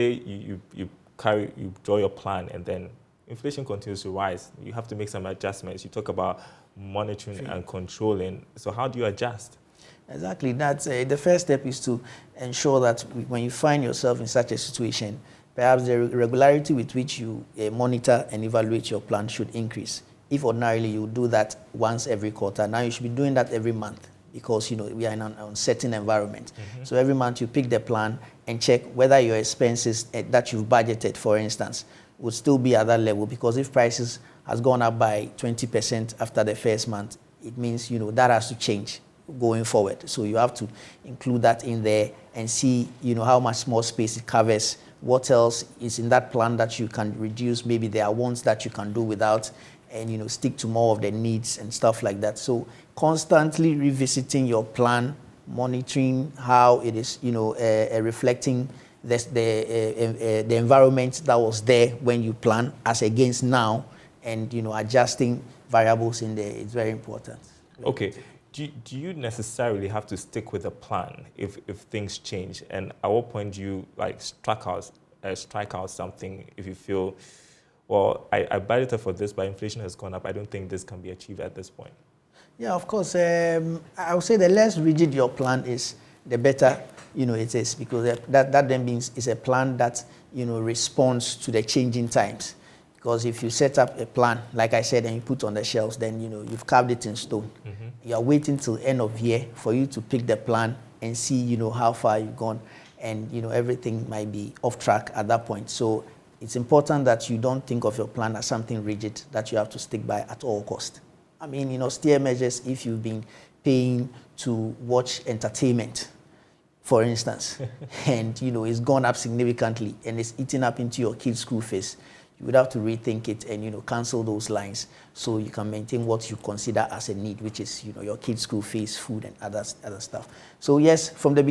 You draw your plan, and then inflation continues to rise. You have to make some adjustments. You talk about monitoring and controlling. So how do you adjust? Exactly. That's the first step is to ensure that when you find yourself in such a situation, perhaps the regularity with which you monitor and evaluate your plan should increase. If ordinarily you do that once every quarter, now you should be doing that every month, because we are in an uncertain environment. So every month you pick the plan and check whether your expenses that you've budgeted, for instance, would still be at that level. Because if prices has gone up by 20% after the first month, it means that has to change going forward. So you have to include that in there and see how much more space it covers. What else is in that plan that you can reduce? Maybe there are ones that you can do without, and stick to more of the needs and stuff like that. So constantly revisiting your plan, monitoring how it is reflecting the environment that was there when you plan as against now, and adjusting variables in there is very important. Okay. Do you necessarily have to stick with a plan if things change? And at what point do you strike out something if you feel, well, I budgeted for this, but inflation has gone up. I don't think this can be achieved at this point. Yeah, of course. I would say the less rigid your plan is, the better it is, because that then means it's a plan that responds to the changing times. Because if you set up a plan, like I said, and you put on the shelves, then you've carved it in stone. You are waiting till end of year for you to pick the plan and see how far you've gone, and everything might be off track at that point. So it's important that you don't think of your plan as something rigid that you have to stick by at all cost. I mean, steer measures if you've been paying to watch entertainment, for instance, and it's gone up significantly and it's eating up into your kids' school fees, you would have to rethink it and cancel those lines so you can maintain what you consider as a need, which is your kids' school fees, food, and other stuff. So yes, from the beginning,